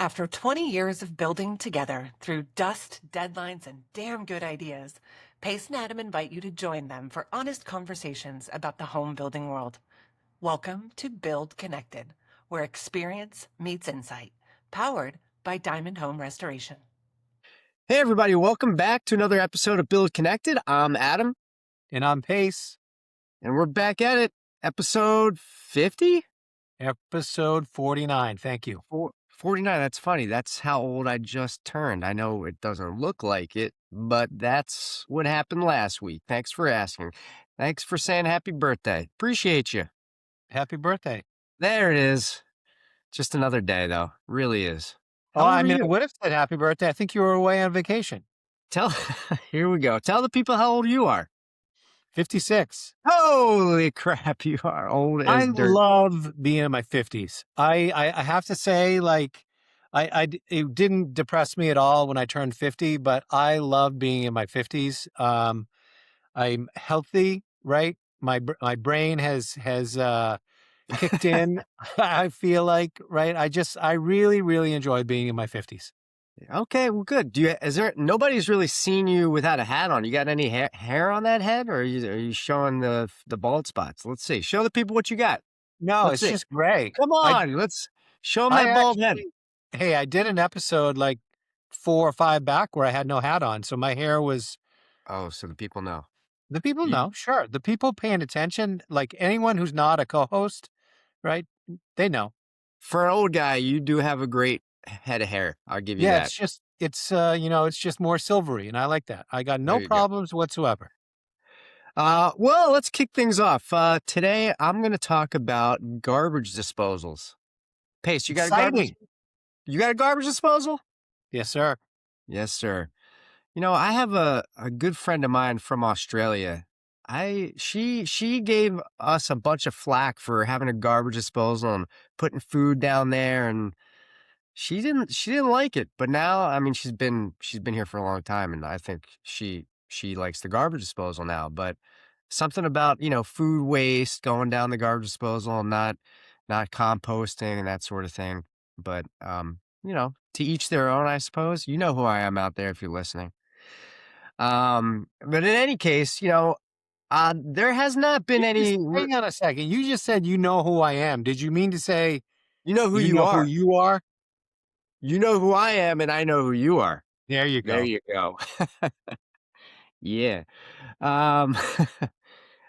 After 20 years of building together through dust, deadlines, and damn good ideas, Pace and Adam invite you to join them for honest conversations about the home building world. Welcome to Build Connected, where experience meets insight, powered by Diamond Home Restoration. Hey, everybody. Welcome back to another episode of Build Connected. I'm Adam. And I'm Pace. And we're back at it. Episode 50? Episode 49. Thank you. 49. That's funny. That's how old I just turned. I know it doesn't look like it, but that's what happened last week. Thanks for asking. Thanks for saying happy birthday. Appreciate you. Happy birthday. There it is. Just another day, though. Really is. How Oh, old I are mean, you? I would have said happy birthday. I think you were away on vacation. Here we go. Tell the people how old you are. 56. Holy crap, you are old I as dirt. love being in my 50s. I have to say, like, it didn't depress me at all when I turned 50, but I love being in my 50s. I'm healthy, right? My brain has kicked in. I feel like, right? I really, really enjoy being in my 50s. Okay, well, good. Nobody's really seen you without a hat on. You got any hair on that head, or are you showing the bald spots? Let's see. Show the people what you got. No, Let's it's see. just gray. Come on, let's show them I that bald head. actually, hey, I did an episode like 4 or 5 back where I had no hat on, so my hair was. Oh, so the people know. The people You- know, sure. The people paying attention, like anyone who's not a co-host, right? They know. For an old guy, you do have a great head of hair. I'll give you Yeah, that. it's just more silvery, and I like that. I got no There you go. problems whatsoever. Well, let's kick things off. Today, I'm going to talk about garbage disposals. Pace, you got Exciting. You got a garbage disposal? Yes, sir. Yes, sir. You know, I have a good friend of mine from Australia. She gave us a bunch of flack for having a garbage disposal and putting food down there, and she didn't like it. But now, I mean, she's been here for a long time, and I think she likes the garbage disposal now. But something about, food waste going down the garbage disposal and not composting and that sort of thing. But to each their own, I suppose. You know who I am out there if you're listening. But in any case, there has not been any. Hang on a second. You just said you know who I am. Did you mean to say You know who you you know are. who you are? You know who I am, and I know who you are. There you go. There you go. Yeah. Um.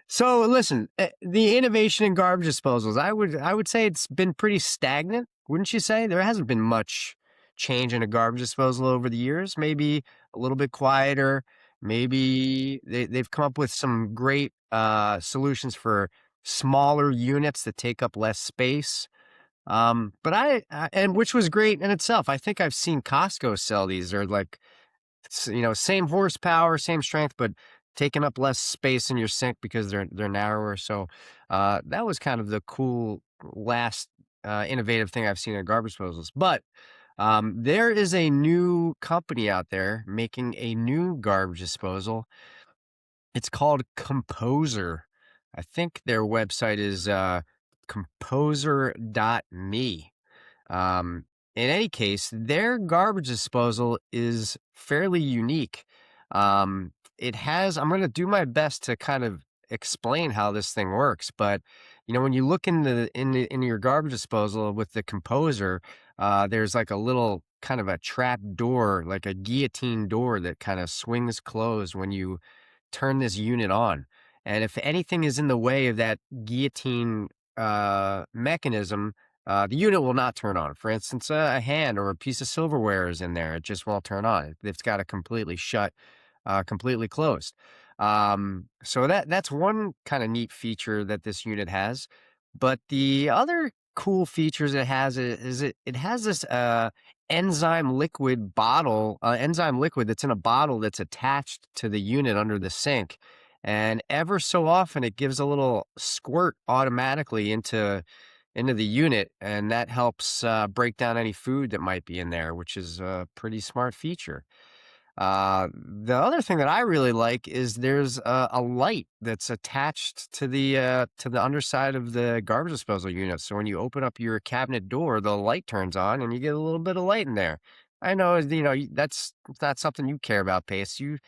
So listen, the innovation in garbage disposals, I would say it's been pretty stagnant, wouldn't you say? There hasn't been much change in a garbage disposal over the years. Maybe a little bit quieter. Maybe they've come up with some great solutions for smaller units that take up less space. But and which was great in itself. I think I've seen Costco sell these. They're like, same horsepower, same strength, but taking up less space in your sink because they're narrower. So that was kind of the cool last innovative thing I've seen in garbage disposals. But there is a new company out there making a new garbage disposal. It's called Composer. I think their website is composer.me. In any case, their garbage disposal is fairly unique. I'm going to do my best to kind of explain how this thing works. But, when you look into your garbage disposal with the Composer, there's like a little kind of a trap door, like a guillotine door that kind of swings closed when you turn this unit on. And if anything is in the way of that guillotine mechanism, the unit will not turn on. For instance, a hand or a piece of silverware is in there. It just won't turn on. It's got to completely shut, completely closed. So that's one kind of neat feature that this unit has. But the other cool features it has is it has this enzyme liquid that's in a bottle that's attached to the unit under the sink. And ever so often it gives a little squirt automatically into the unit, and that helps break down any food that might be in there, which is a pretty smart feature. The other thing that I really like is there's a light that's attached to the underside of the garbage disposal unit. So when you open up your cabinet door, the light turns on and you get a little bit of light in there. I know, that's not something you care about, Pace. You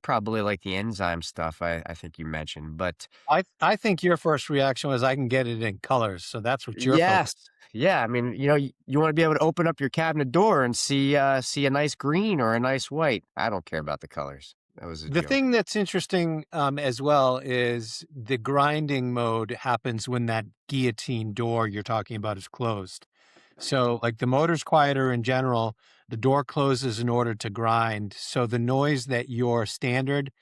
probably like the enzyme stuff. I think you mentioned, but I think your first reaction was I can get it in colors, so that's what you're yes, focused. yeah. I mean, you want to be able to open up your cabinet door and see a nice green or a nice white. I don't care about the colors. That was a The joke. thing that's interesting as well is the grinding mode happens when that guillotine door you're talking about is closed. So, like the motor's quieter in general, the door closes in order to grind. So, the noise that your standard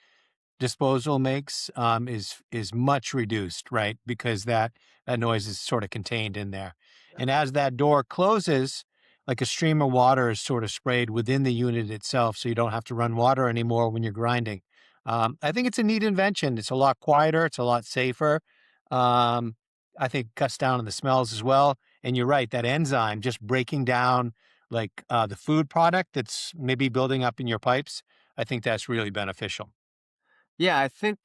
disposal makes is much reduced, right? Because that noise is sort of contained in there. And as that door closes, like a stream of water is sort of sprayed within the unit itself, so you don't have to run water anymore when you're grinding. I think it's a neat invention. It's a lot quieter. It's a lot safer. Um, I think cuts down on the smells as well. And you're right, that enzyme just breaking down like the food product that's maybe building up in your pipes. I think that's really beneficial. Yeah, I think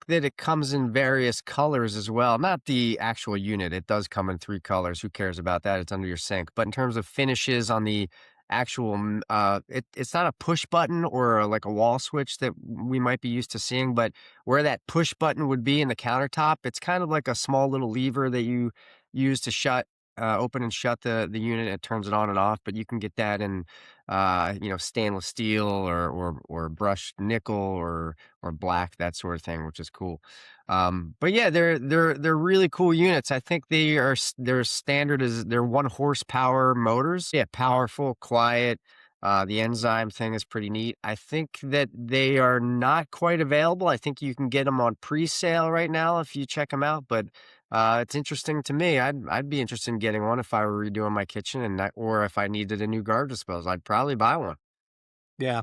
that it comes in various colors as well. Not the actual unit. It does come in 3 colors. Who cares about that? It's under your sink. But in terms of finishes on the actual, it's not a push button or like a wall switch that we might be used to seeing, but where that push button would be in the countertop, it's kind of like a small little lever that you use to open and shut the unit. It turns it on and off, but you can get that in, stainless steel or brushed nickel or black, that sort of thing, which is cool. But yeah, they're really cool units. I think their standard is they're 1 horsepower motors. Yeah, powerful, quiet. The enzyme thing is pretty neat. I think that they are not quite available. I think you can get them on pre-sale right now if you check them out. But it's interesting to me. I'd be interested in getting one if I were redoing my kitchen or if I needed a new garbage disposal. I'd probably buy one. Yeah.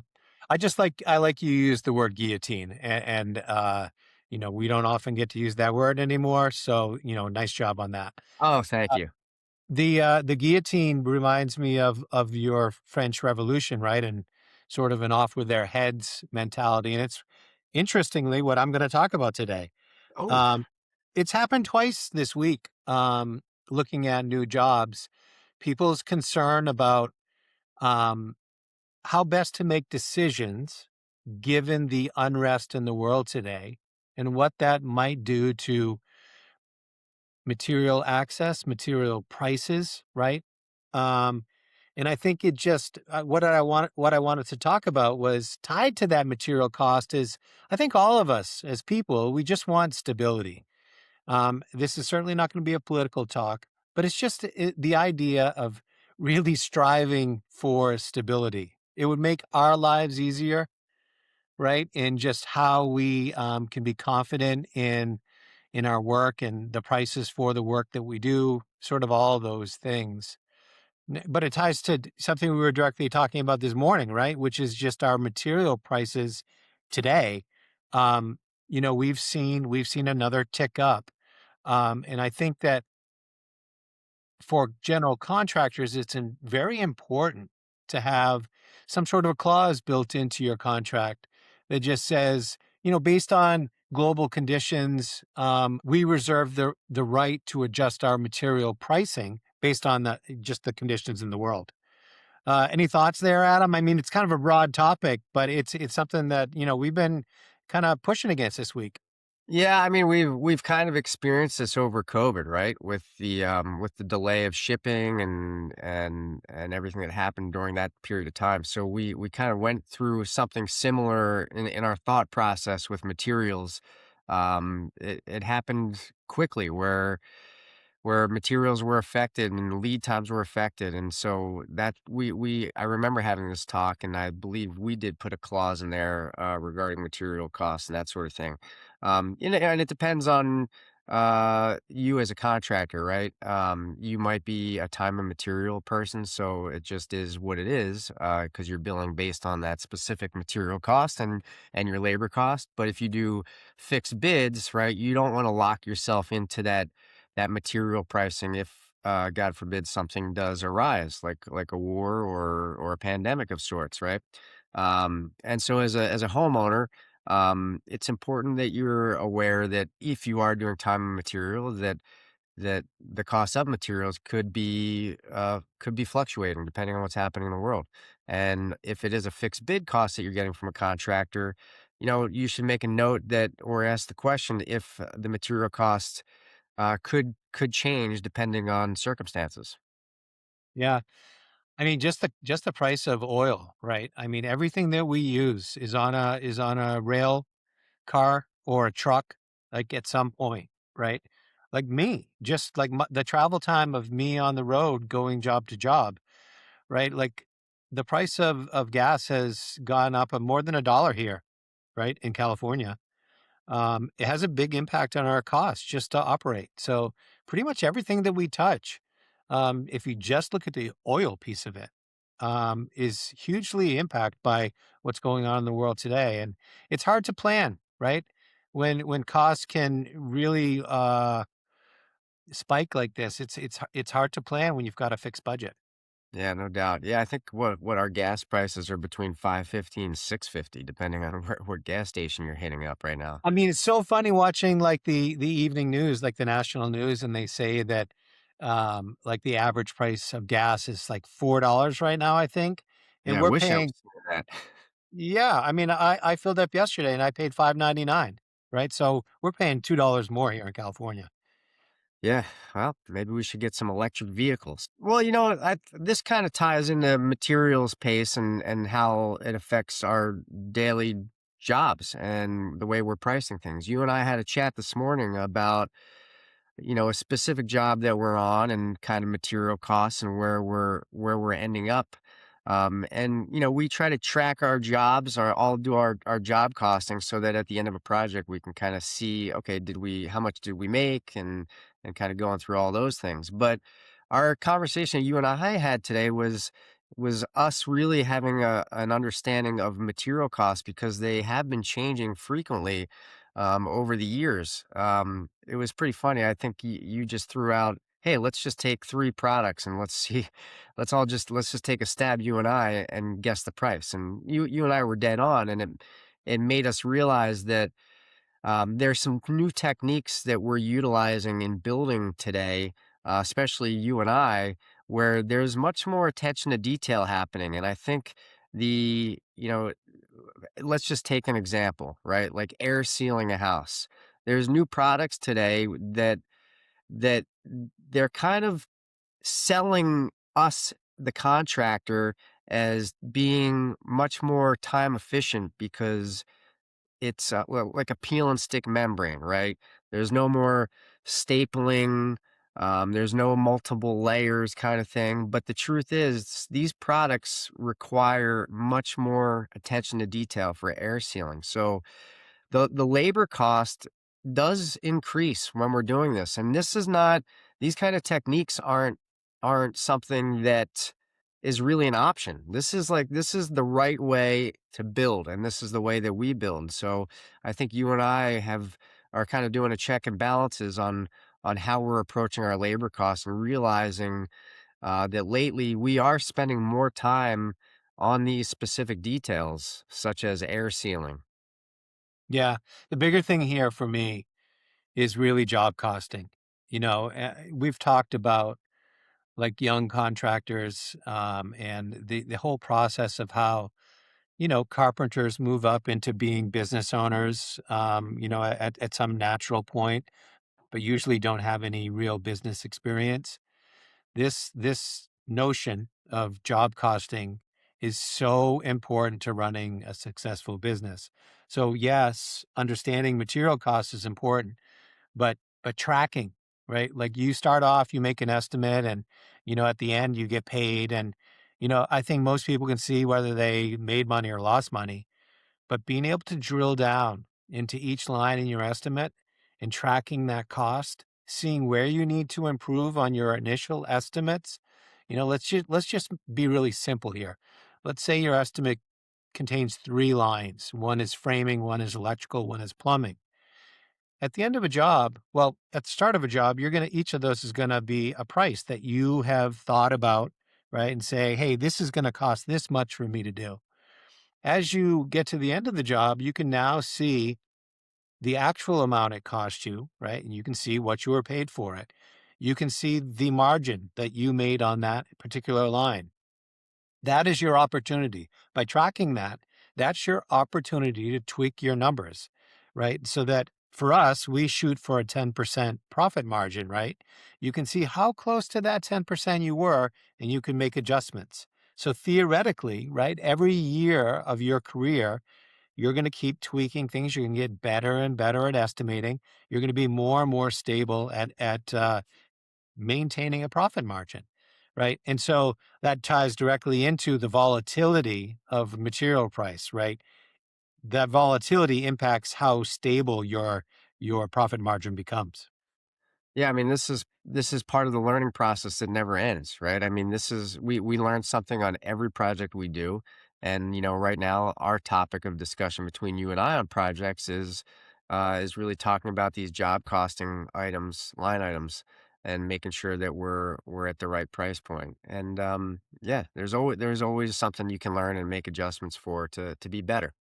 I like you use the word guillotine we don't often get to use that word anymore. So, nice job on that. Oh, thank Uh, you. the guillotine reminds me of your French Revolution, right? And sort of an off with their heads mentality. And it's interestingly what I'm going to talk about today. Oh, Um, it's happened twice this week. Looking at new jobs, people's concern about um, how best to make decisions given the unrest in the world today and what that might do to material access, material prices, right? Um, and I think it just what I wanted to talk about was tied to that material cost is I think all of us as people we just want stability. This is certainly not going to be a political talk, but it's just the idea of really striving for stability. It would make our lives easier, right? And just how we can be confident in our work and the prices for the work that we do, sort of all those things. But it ties to something we were directly talking about this morning, right? Which is just our material prices today. Um, we've seen another tick up, and I think that for general contractors, it's very important to have some sort of a clause built into your contract that just says, based on global conditions, we reserve the right to adjust our material pricing based on just the conditions in the world. Any thoughts there, Adam? I mean, it's kind of a broad topic, but it's something that we've been kind of pushing against this week. yeah. I mean, we've kind of experienced this over COVID, right? With the delay of shipping and everything that happened during that period of time. So we kind of went through something similar in our thought process with materials. It happened quickly where materials were affected and lead times were affected. And so that I remember having this talk, and I believe we did put a clause in there regarding material costs and that sort of thing. And it depends on you as a contractor, right? You might be a time and material person, so it just is what it is because you're billing based on that specific material cost and your labor cost. But if you do fixed bids, right, you don't want to lock yourself into that material pricing God forbid, something does arise, like a war or a pandemic of sorts, right? And so as a homeowner, it's important that you're aware that if you are doing time and material, that the cost of materials could be fluctuating depending on what's happening in the world. And if it is a fixed bid cost that you're getting from a contractor, you should make a note that or ask the question if the material costs could change depending on circumstances. Yeah. I mean, just the price of oil, right? I mean, everything that we use is on a rail car or a truck, like at some point, right? Like me, just like the travel time of me on the road going job to job, right? Like the price of gas has gone up more than $1 here, right, in California. It has a big impact on our costs just to operate. So pretty much everything that we touch, if you just look at the oil piece of it, is hugely impacted by what's going on in the world today. And it's hard to plan, right? When costs can really spike like this, it's hard to plan when you've got a fixed budget. Yeah, no doubt. Yeah, I think what our gas prices are between 5.50 and 6.50, depending on what gas station you're hitting up right now. I mean, it's so funny watching like the evening news, like the national news, and they say that like the average price of gas is like $4 right now, I think. And Yeah, I we're wish I was paying, seeing that. yeah, I mean, I filled up yesterday and I paid 5.99, right? So we're paying $2 more here in California. Yeah, well, maybe we should get some electric vehicles. Well, this kind of ties into materials pace and how it affects our daily jobs and the way we're pricing things. You and I had a chat this morning about a specific job that we're on and kind of material costs and where we're ending up. And we try to track our jobs or all do our job costing so that at the end of a project we can kind of see, okay, how much did we make and kind of going through all those things. But our conversation you and I had today was us really having an understanding of material costs because they have been changing frequently over the years. It was pretty funny. I think you just threw out, "Hey, let's just take 3 products and let's see let's just take a stab, you and I, and guess the price." And you and I were dead on, and it made us realize that there's some new techniques that we're utilizing in building today, especially you and I, where there's much more attention to detail happening. And I think let's just take an example, right? Like air sealing a house. There's new products today that they're kind of selling us, the contractor, as being much more time efficient because it's, well, like a peel and stick membrane, right? There's no more stapling, there's no multiple layers kind of thing, but the truth is these products require much more attention to detail for air sealing. So the labor cost does increase when we're doing this, and this is not these kind of techniques aren't something that is really an option. This is the right way to build, and this is the way that we build. So I think you and I are kind of doing a check and balances on how we're approaching our labor costs and realizing that lately we are spending more time on these specific details, such as air sealing. Yeah, the bigger thing here for me is really job costing. We've talked about like young contractors, and the whole process of how carpenters move up into being business owners, at some natural point, but usually don't have any real business experience. This notion of job costing is so important to running a successful business. So yes, understanding material costs is important, but tracking, right? Like you start off, you make an estimate, and at the end you get paid, and I think most people can see whether they made money or lost money, but being able to drill down into each line in your estimate and tracking that cost, seeing where you need to improve on your initial estimates. Let's just be really simple here. Let's say your estimate contains 3 lines. One is framing, one is electrical, one is plumbing. at the end of a job, well, at the start of a job, each of those is going to be a price that you have thought about, right? And say, hey, this is going to cost this much for me to do. As you get to the end of the job, you can now see the actual amount it cost you, right? And you can see what you were paid for it. You can see the margin that you made on that particular line. That is your opportunity. By tracking that, that's your opportunity to tweak your numbers, right? So that for us, we shoot for a 10% profit margin, right? You can see how close to that 10% you were, and you can make adjustments. So theoretically, right, every year of your career, you're going to keep tweaking things. You're going to get better and better at estimating. You're going to be more and more stable at maintaining a profit margin, right? And so that ties directly into the volatility of material price, right? That volatility impacts how stable your profit margin becomes. Yeah, I mean, this is part of the learning process that never ends, right? I mean, this is we learn something on every project we do. And, right now our topic of discussion between you and I on projects is really talking about these job costing items, line items, and making sure that we're at the right price point. And yeah, there's always something you can learn and make adjustments for to be better.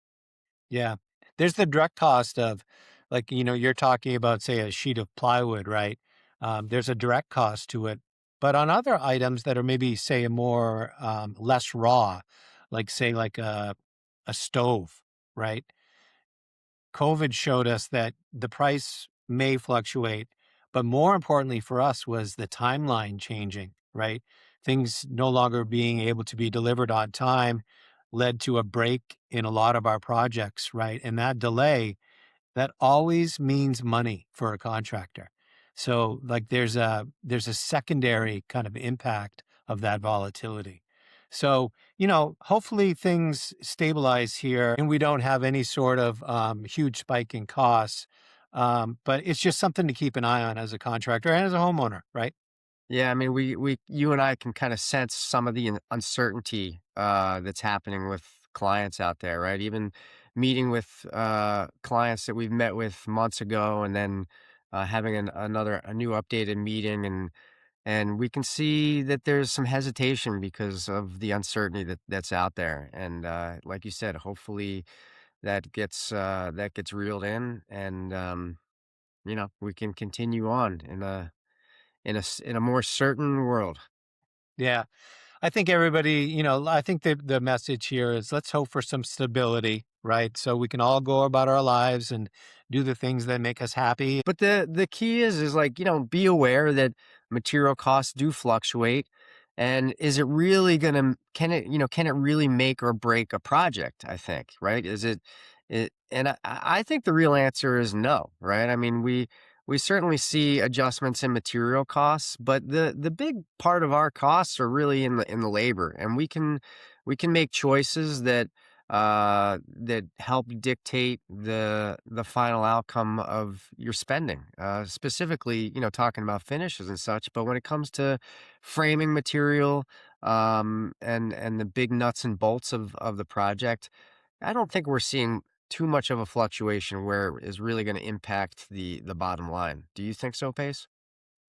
Yeah. There's the direct cost of, like, you're talking about, say, a sheet of plywood, right? There's a direct cost to it. But on other items that are maybe, say, a more less raw, like, say, like a stove, right? COVID showed us that the price may fluctuate, but more importantly for us was the timeline changing, right? Things no longer being able to be delivered on time led to a break in a lot of our projects, right? And that delay, that always means money for a contractor. So like there's a secondary kind of impact of that volatility. So, hopefully things stabilize here and we don't have any sort of huge spike in costs. But it's just something to keep an eye on as a contractor and as a homeowner, right? Yeah, I mean, you and I can kind of sense some of the uncertainty that's happening with clients out there, right? Even meeting with clients that we've met with months ago, and then having a new updated meeting, and we can see that there's some hesitation because of the uncertainty that's out there. And like you said, hopefully that gets reeled in, and we can continue on in a more certain world. Yeah. I think everybody, I think the message here is let's hope for some stability, right? So we can all go about our lives and do the things that make us happy. But the key is like, be aware that material costs do fluctuate. And is it really gonna can it really make or break a project, I think, right? And I think the real answer is no, right? I mean, we certainly see adjustments in material costs, but the big part of our costs are really in the labor. And we can make choices that help dictate the final outcome of your spending. Specifically, talking about finishes and such. But when it comes to framing material, and the big nuts and bolts of the project, I don't think we're seeing too much of a fluctuation where it is really going to impact the bottom line. Do you think so, Pace?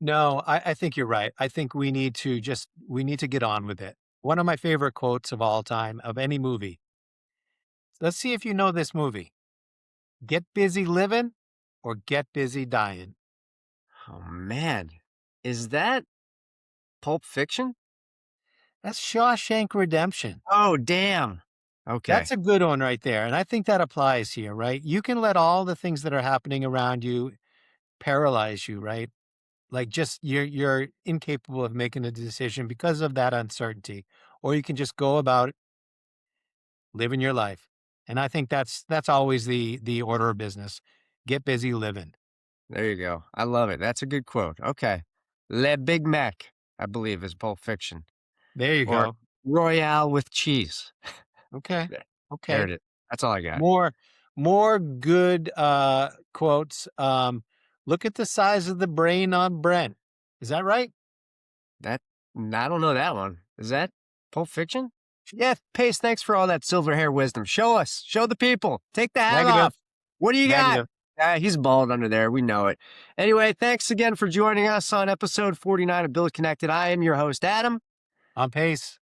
No, I think you're right. I think we need to get on with it. One of my favorite quotes of all time of any movie. Let's see if you know this movie. Get busy living or get busy dying. Oh man, is that Pulp Fiction? That's Shawshank Redemption. Oh damn. Okay. That's a good one right there. And I think that applies here, right? You can let all the things that are happening around you paralyze you, right? Like just you're incapable of making a decision because of that uncertainty. Or you can just go about living your life. And I think that's always the order of business. Get busy living. There you go. I love it. That's a good quote. Okay. Le Big Mac, I believe, is Pulp Fiction. There you Or go. Royale with cheese. Okay. There there Okay. it is. That's all I got. More more good quotes. Look at the size of the brain on Brent. Is that right? That I don't know that one. Is that Pulp Fiction? Yeah, Pace, thanks for all that silver hair wisdom. Show us. Show the people. Take the hat Negative. off. What do you got? Negative. He's bald under there. We know it. Anyway, thanks again for joining us on episode 49 of Build Connected. I am your host, Adam. On pace.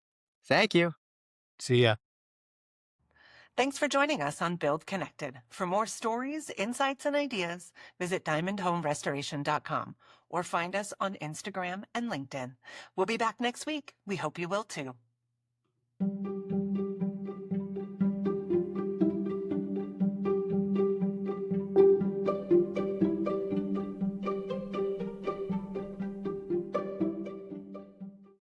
Thank you. See ya. Thanks for joining us on Build Connected. For more stories, insights, and ideas, visit diamondhomerestoration.com or find us on Instagram and LinkedIn. We'll be back next week. We hope you will too.